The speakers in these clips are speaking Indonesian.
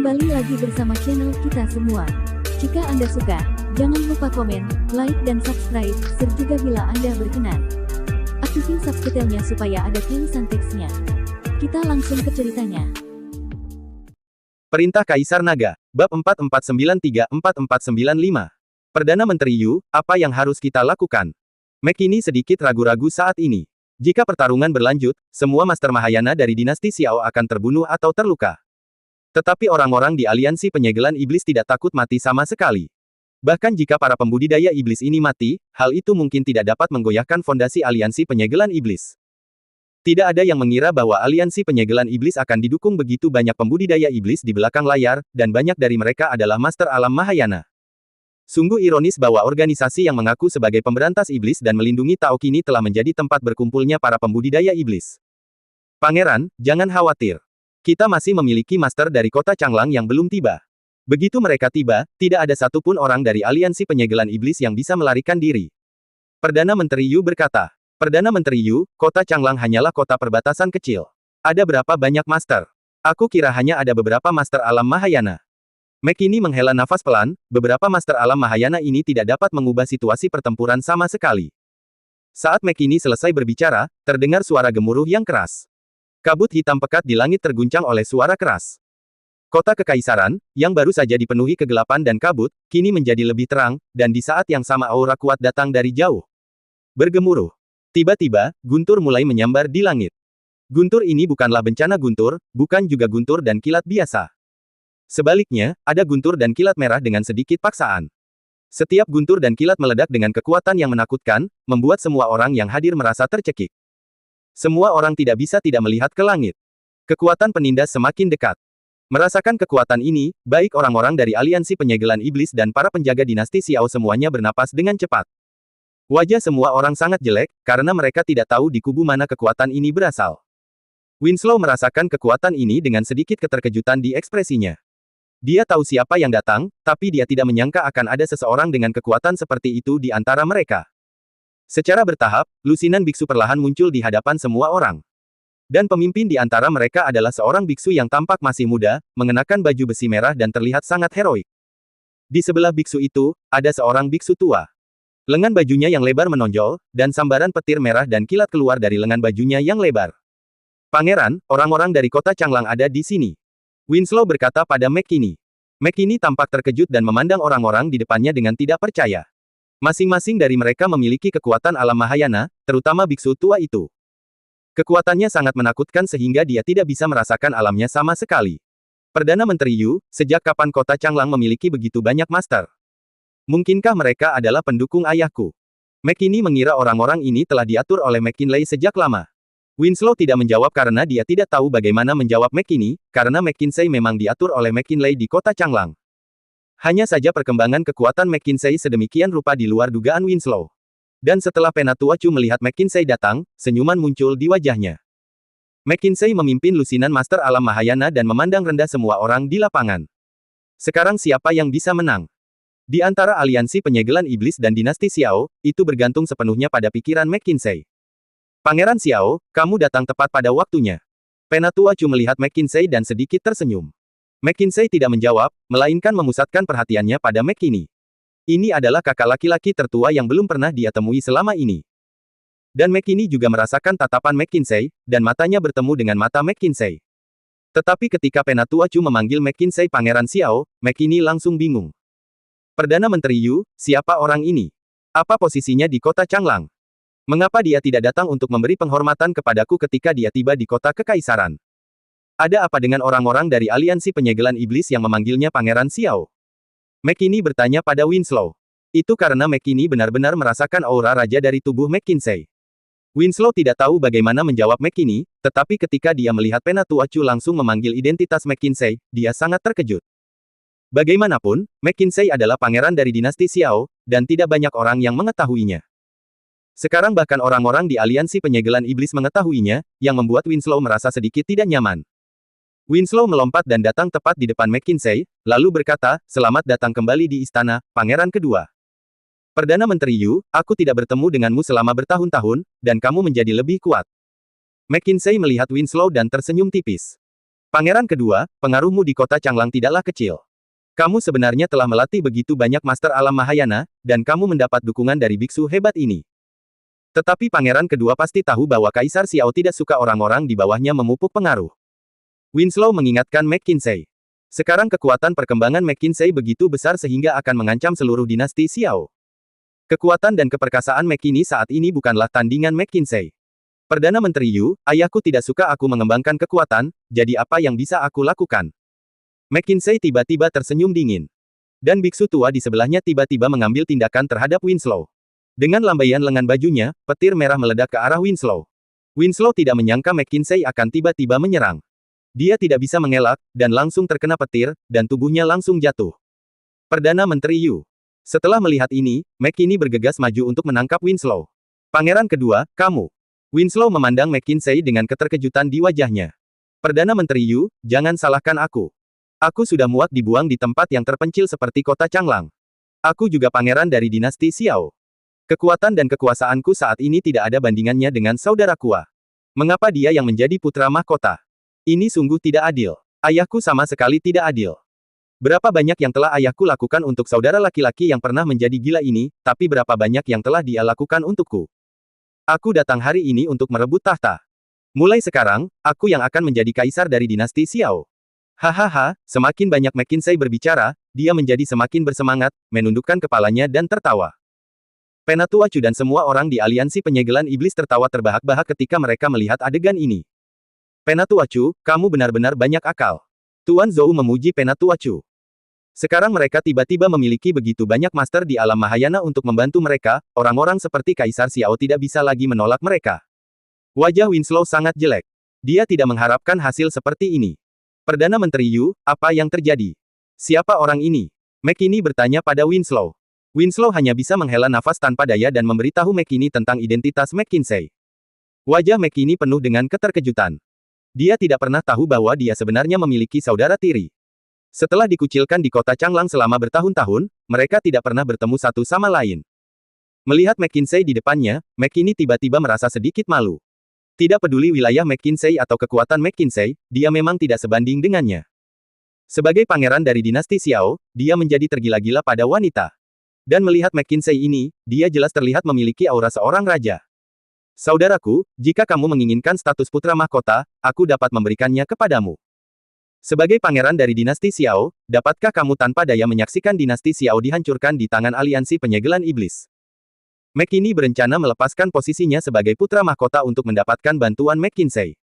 Kembali lagi bersama channel kita semua. Jika Anda suka, jangan lupa komen, like dan subscribe, serta juga bila Anda berkenan, aktifin subtitlenya supaya ada tulisan teksnya. Kita langsung ke ceritanya. Perintah Kaisar Naga, Bab 4493-4495. Perdana Menteri Yu, apa yang harus kita lakukan? McKinney sedikit ragu-ragu saat ini. Jika pertarungan berlanjut, semua Master Mahayana dari dinasti Xiao akan terbunuh atau terluka. Tetapi orang-orang di aliansi penyegelan iblis tidak takut mati sama sekali. Bahkan jika para pembudidaya iblis ini mati, hal itu mungkin tidak dapat menggoyahkan fondasi aliansi penyegelan iblis. Tidak ada yang mengira bahwa aliansi penyegelan iblis akan didukung begitu banyak pembudidaya iblis di belakang layar, dan banyak dari mereka adalah Master Alam Mahayana. Sungguh ironis bahwa organisasi yang mengaku sebagai pemberantas iblis dan melindungi Tao kini telah menjadi tempat berkumpulnya para pembudidaya iblis. Pangeran, jangan khawatir. Kita masih memiliki master dari kota Changlang yang belum tiba. Begitu mereka tiba, tidak ada satupun orang dari aliansi penyegelan iblis yang bisa melarikan diri. Perdana Menteri Yu berkata. Perdana Menteri Yu, kota Changlang hanyalah kota perbatasan kecil. Ada berapa banyak master? Aku kira hanya ada beberapa master alam Mahayana. McKinney menghela nafas pelan, beberapa master alam Mahayana ini tidak dapat mengubah situasi pertempuran sama sekali. Saat McKinney selesai berbicara, terdengar suara gemuruh yang keras. Kabut hitam pekat di langit terguncang oleh suara keras. Kota Kekaisaran, yang baru saja dipenuhi kegelapan dan kabut, kini menjadi lebih terang, dan di saat yang sama aura kuat datang dari jauh. Bergemuruh. Tiba-tiba, guntur mulai menyambar di langit. Guntur ini bukanlah bencana guntur, bukan juga guntur dan kilat biasa. Sebaliknya, ada guntur dan kilat merah dengan sedikit paksaan. Setiap guntur dan kilat meledak dengan kekuatan yang menakutkan, membuat semua orang yang hadir merasa tercekik. Semua orang tidak bisa tidak melihat ke langit. Kekuatan penindas semakin dekat. Merasakan kekuatan ini, baik orang-orang dari aliansi penyegelan iblis dan para penjaga dinasti Xiao semuanya bernapas dengan cepat. Wajah semua orang sangat jelek, karena mereka tidak tahu di kubu mana kekuatan ini berasal. Winslow merasakan kekuatan ini dengan sedikit keterkejutan di ekspresinya. Dia tahu siapa yang datang, tapi dia tidak menyangka akan ada seseorang dengan kekuatan seperti itu di antara mereka. Secara bertahap, lusinan biksu perlahan muncul di hadapan semua orang. Dan pemimpin di antara mereka adalah seorang biksu yang tampak masih muda, mengenakan baju besi merah dan terlihat sangat heroik. Di sebelah biksu itu, ada seorang biksu tua. Lengan bajunya yang lebar menonjol, dan sambaran petir merah dan kilat keluar dari lengan bajunya yang lebar. Pangeran, orang-orang dari kota Changlang ada di sini. Winslow berkata pada McKinney. McKinney tampak terkejut dan memandang orang-orang di depannya dengan tidak percaya. Masing-masing dari mereka memiliki kekuatan alam Mahayana, terutama biksu tua itu. Kekuatannya sangat menakutkan sehingga dia tidak bisa merasakan alamnya sama sekali. Perdana Menteri Yu, sejak kapan kota Changlang memiliki begitu banyak master? Mungkinkah mereka adalah pendukung ayahku? McKinney mengira orang-orang ini telah diatur oleh McKinley sejak lama. Winslow tidak menjawab karena dia tidak tahu bagaimana menjawab McKinney, karena McKinsey memang diatur oleh McKinley di kota Changlang. Hanya saja perkembangan kekuatan McKinsey sedemikian rupa di luar dugaan Winslow. Dan setelah Penatua Chu melihat McKinsey datang, senyuman muncul di wajahnya. McKinsey memimpin lusinan Master Alam Mahayana dan memandang rendah semua orang di lapangan. Sekarang siapa yang bisa menang? Di antara aliansi penyegelan iblis dan dinasti Xiao, itu bergantung sepenuhnya pada pikiran McKinsey. Pangeran Xiao, kamu datang tepat pada waktunya. Penatua Chu melihat McKinsey dan sedikit tersenyum. McKinsey tidak menjawab, melainkan memusatkan perhatiannya pada McKinney. Ini adalah kakak laki-laki tertua yang belum pernah dia temui selama ini. Dan McKinney juga merasakan tatapan McKinsey, dan matanya bertemu dengan mata McKinsey. Tetapi ketika Penatua Chu memanggil McKinsey Pangeran Xiao, McKinney langsung bingung. Perdana Menteri Yu, siapa orang ini? Apa posisinya di kota Changlang? Mengapa dia tidak datang untuk memberi penghormatan kepadaku ketika dia tiba di kota Kekaisaran? Ada apa dengan orang-orang dari aliansi penyegelan iblis yang memanggilnya Pangeran Xiao? McKinney bertanya pada Winslow. Itu karena McKinney benar-benar merasakan aura raja dari tubuh McKinsey. Winslow tidak tahu bagaimana menjawab McKinney, tetapi ketika dia melihat Penatua Chu langsung memanggil identitas McKinsey, dia sangat terkejut. Bagaimanapun, McKinsey adalah pangeran dari dinasti Xiao, dan tidak banyak orang yang mengetahuinya. Sekarang bahkan orang-orang di aliansi penyegelan iblis mengetahuinya, yang membuat Winslow merasa sedikit tidak nyaman. Winslow melompat dan datang tepat di depan McKinsey, lalu berkata, "Selamat datang kembali di istana, Pangeran Kedua. Perdana Menteri Yu, aku tidak bertemu denganmu selama bertahun-tahun, dan kamu menjadi lebih kuat." McKinsey melihat Winslow dan tersenyum tipis. Pangeran kedua, pengaruhmu di kota Changlang tidaklah kecil. Kamu sebenarnya telah melatih begitu banyak master alam Mahayana, dan kamu mendapat dukungan dari biksu hebat ini. Tetapi pangeran kedua pasti tahu bahwa Kaisar Xiao tidak suka orang-orang di bawahnya memupuk pengaruh. Winslow mengingatkan McKinsey. Sekarang kekuatan perkembangan McKinsey begitu besar sehingga akan mengancam seluruh dinasti Xiao. Kekuatan dan keperkasaan McKinsey saat ini bukanlah tandingan McKinsey. Perdana Menteri Yu, ayahku tidak suka aku mengembangkan kekuatan, jadi apa yang bisa aku lakukan? McKinsey tiba-tiba tersenyum dingin. Dan biksu tua di sebelahnya tiba-tiba mengambil tindakan terhadap Winslow. Dengan lambaian lengan bajunya, petir merah meledak ke arah Winslow. Winslow tidak menyangka McKinsey akan tiba-tiba menyerang. Dia tidak bisa mengelak, dan langsung terkena petir, dan tubuhnya langsung jatuh. Perdana Menteri Yu. Setelah melihat ini, McKinsey bergegas maju untuk menangkap Winslow. Pangeran kedua, kamu. Winslow memandang McKinsey dengan keterkejutan di wajahnya. Perdana Menteri Yu, jangan salahkan aku. Aku sudah muak dibuang di tempat yang terpencil seperti kota Changlang. Aku juga pangeran dari dinasti Xiao. Kekuatan dan kekuasaanku saat ini tidak ada bandingannya dengan saudaraku. Mengapa dia yang menjadi putra mahkota? Ini sungguh tidak adil. Ayahku sama sekali tidak adil. Berapa banyak yang telah ayahku lakukan untuk saudara laki-laki yang pernah menjadi gila ini, tapi berapa banyak yang telah dia lakukan untukku. Aku datang hari ini untuk merebut tahta. Mulai sekarang, aku yang akan menjadi kaisar dari dinasti Xiao. Hahaha, semakin banyak McKinsey berbicara, dia menjadi semakin bersemangat, menundukkan kepalanya dan tertawa. Penatua Chu dan semua orang di aliansi penyegelan iblis tertawa terbahak-bahak ketika mereka melihat adegan ini. Penatua Chu, kamu benar-benar banyak akal. Tuan Zhou memuji Penatua Chu. Sekarang mereka tiba-tiba memiliki begitu banyak master di alam Mahayana untuk membantu mereka, orang-orang seperti Kaisar Xiao tidak bisa lagi menolak mereka. Wajah Winslow sangat jelek. Dia tidak mengharapkan hasil seperti ini. Perdana Menteri Yu, apa yang terjadi? Siapa orang ini? McKinsey bertanya pada Winslow. Winslow hanya bisa menghela nafas tanpa daya dan memberitahu McKinsey tentang identitas McKinsey. Wajah McKinsey penuh dengan keterkejutan. Dia tidak pernah tahu bahwa dia sebenarnya memiliki saudara tiri. Setelah dikucilkan di kota Changlang selama bertahun-tahun, mereka tidak pernah bertemu satu sama lain. Melihat McKinsey di depannya, McKinsey tiba-tiba merasa sedikit malu. Tidak peduli wilayah McKinsey atau kekuatan McKinsey, dia memang tidak sebanding dengannya. Sebagai pangeran dari dinasti Xiao, dia menjadi tergila-gila pada wanita. Dan melihat McKinsey ini, dia jelas terlihat memiliki aura seorang raja. Saudaraku, jika kamu menginginkan status putra mahkota, aku dapat memberikannya kepadamu. Sebagai pangeran dari dinasti Xiao, dapatkah kamu tanpa daya menyaksikan dinasti Xiao dihancurkan di tangan aliansi penyegelan iblis? McKinsey berencana melepaskan posisinya sebagai putra mahkota untuk mendapatkan bantuan McKinsey.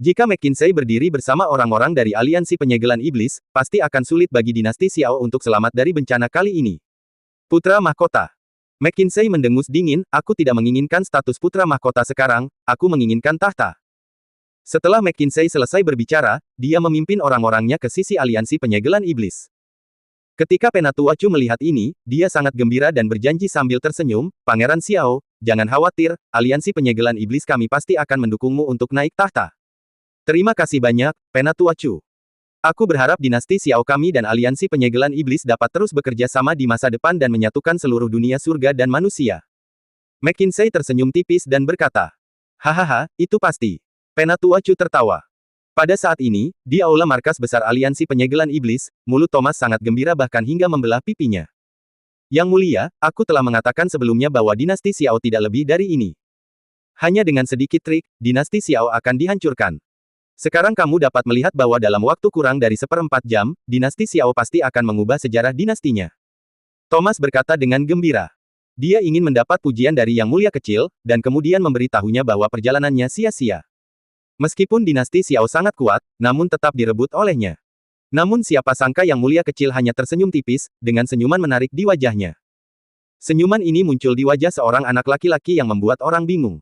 Jika McKinsey berdiri bersama orang-orang dari aliansi penyegelan iblis, pasti akan sulit bagi dinasti Xiao untuk selamat dari bencana kali ini. Putra mahkota. McKinsey mendengus dingin, aku tidak menginginkan status putra mahkota sekarang, aku menginginkan tahta. Setelah McKinsey selesai berbicara, dia memimpin orang-orangnya ke sisi aliansi penyegelan iblis. Ketika Penatua Chu melihat ini, dia sangat gembira dan berjanji sambil tersenyum, Pangeran Xiao, jangan khawatir, aliansi penyegelan iblis kami pasti akan mendukungmu untuk naik tahta. Terima kasih banyak, Penatua Chu. Aku berharap dinasti Xiao kami dan aliansi penyegelan iblis dapat terus bekerja sama di masa depan dan menyatukan seluruh dunia surga dan manusia. McKinsey tersenyum tipis dan berkata, hahaha, itu pasti. Penatua Chu tertawa. Pada saat ini, di aula markas besar aliansi penyegelan iblis, mulut Thomas sangat gembira bahkan hingga membelah pipinya. Yang mulia, aku telah mengatakan sebelumnya bahwa dinasti Xiao tidak lebih dari ini. Hanya dengan sedikit trik, dinasti Xiao akan dihancurkan. Sekarang kamu dapat melihat bahwa dalam waktu kurang dari 1/4 jam, dinasti Xiao pasti akan mengubah sejarah dinastinya. Thomas berkata dengan gembira. Dia ingin mendapat pujian dari Yang Mulia Kecil, dan kemudian memberitahunya bahwa perjalanannya sia-sia. Meskipun dinasti Xiao sangat kuat, namun tetap direbut olehnya. Namun siapa sangka Yang Mulia Kecil hanya tersenyum tipis, dengan senyuman menarik di wajahnya. Senyuman ini muncul di wajah seorang anak laki-laki yang membuat orang bingung.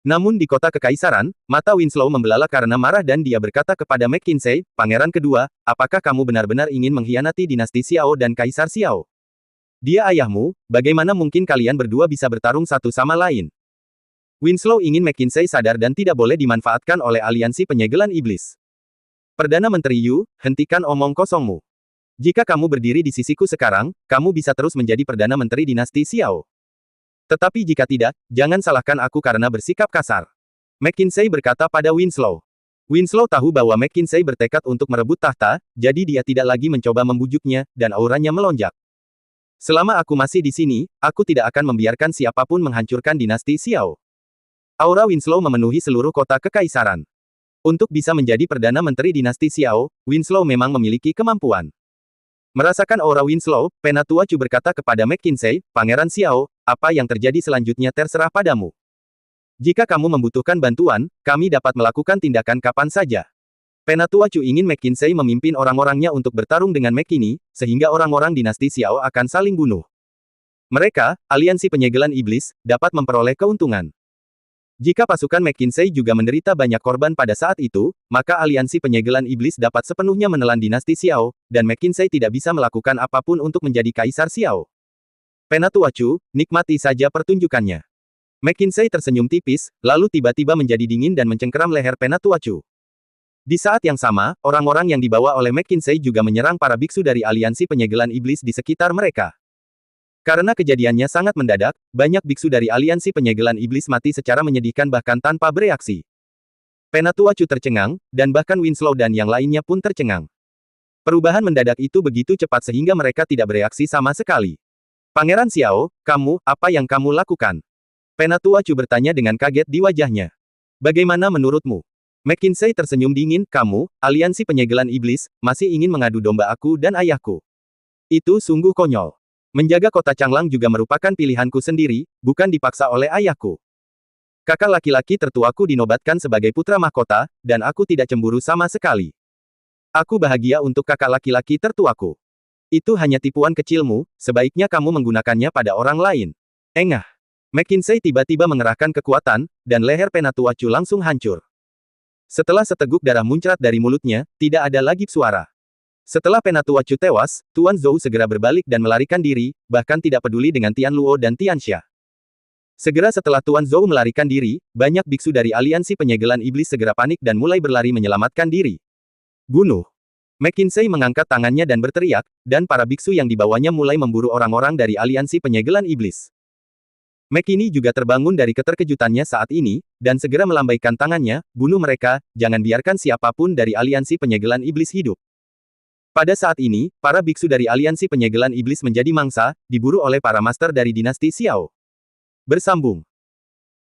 Namun di kota kekaisaran, mata Winslow membelalak karena marah dan dia berkata kepada McKinsey, Pangeran kedua, apakah kamu benar-benar ingin mengkhianati dinasti Xiao dan Kaisar Xiao? Dia ayahmu, bagaimana mungkin kalian berdua bisa bertarung satu sama lain? Winslow ingin McKinsey sadar dan tidak boleh dimanfaatkan oleh aliansi penyegelan iblis. Perdana Menteri Yu, hentikan omong kosongmu. Jika kamu berdiri di sisiku sekarang, kamu bisa terus menjadi Perdana Menteri dinasti Xiao. Tetapi jika tidak, jangan salahkan aku karena bersikap kasar. McKinsey berkata pada Winslow. Winslow tahu bahwa McKinsey bertekad untuk merebut tahta, jadi dia tidak lagi mencoba membujuknya, dan auranya melonjak. Selama aku masih di sini, aku tidak akan membiarkan siapapun menghancurkan dinasti Xiao. Aura Winslow memenuhi seluruh kota kekaisaran. Untuk bisa menjadi Perdana Menteri dinasti Xiao, Winslow memang memiliki kemampuan. Merasakan aura Winslow, Penatua Chu berkata kepada McKinsey, Pangeran Xiao, apa yang terjadi selanjutnya terserah padamu. Jika kamu membutuhkan bantuan, kami dapat melakukan tindakan kapan saja. Penatua Chu ingin McKinsey memimpin orang-orangnya untuk bertarung dengan McKinney, sehingga orang-orang dinasti Xiao akan saling bunuh. Mereka, aliansi penyegelan iblis, dapat memperoleh keuntungan. Jika pasukan McKinsey juga menderita banyak korban pada saat itu, maka aliansi penyegelan iblis dapat sepenuhnya menelan dinasti Xiao, dan McKinsey tidak bisa melakukan apapun untuk menjadi kaisar Xiao. Penatua Chu, nikmati saja pertunjukannya. McKinsey tersenyum tipis, lalu tiba-tiba menjadi dingin dan mencengkeram leher Penatua Chu. Di saat yang sama, orang-orang yang dibawa oleh McKinsey juga menyerang para biksu dari aliansi penyegelan iblis di sekitar mereka. Karena kejadiannya sangat mendadak, banyak biksu dari aliansi penyegelan iblis mati secara menyedihkan bahkan tanpa bereaksi. Penatua Chu tercengang, dan bahkan Winslow dan yang lainnya pun tercengang. Perubahan mendadak itu begitu cepat sehingga mereka tidak bereaksi sama sekali. Pangeran Xiao, kamu, apa yang kamu lakukan? Penatua Chu bertanya dengan kaget di wajahnya. Bagaimana menurutmu? McKinsey tersenyum dingin, kamu, aliansi penyegelan iblis, masih ingin mengadu domba aku dan ayahku. Itu sungguh konyol. Menjaga kota Changlang juga merupakan pilihanku sendiri, bukan dipaksa oleh ayahku. Kakak laki-laki tertuaku dinobatkan sebagai putra mahkota, dan aku tidak cemburu sama sekali. Aku bahagia untuk kakak laki-laki tertuaku. Itu hanya tipuan kecilmu, sebaiknya kamu menggunakannya pada orang lain. Engah. McKinsey tiba-tiba mengerahkan kekuatan, dan leher Penatua Chu langsung hancur. Setelah seteguk darah muncrat dari mulutnya, tidak ada lagi suara. Setelah Penatua Chu tewas, Tuan Zhou segera berbalik dan melarikan diri, bahkan tidak peduli dengan Tian Luo dan Tian Xia. Segera setelah Tuan Zhou melarikan diri, banyak biksu dari aliansi penyegelan iblis segera panik dan mulai berlari menyelamatkan diri. Bunuh! McKinsey mengangkat tangannya dan berteriak, dan para biksu yang dibawanya mulai memburu orang-orang dari aliansi penyegelan iblis. McKinney juga terbangun dari keterkejutannya saat ini, dan segera melambaikan tangannya, bunuh mereka, jangan biarkan siapapun dari aliansi penyegelan iblis hidup. Pada saat ini, para biksu dari aliansi penyegelan iblis menjadi mangsa, diburu oleh para master dari dinasti Xiao. Bersambung.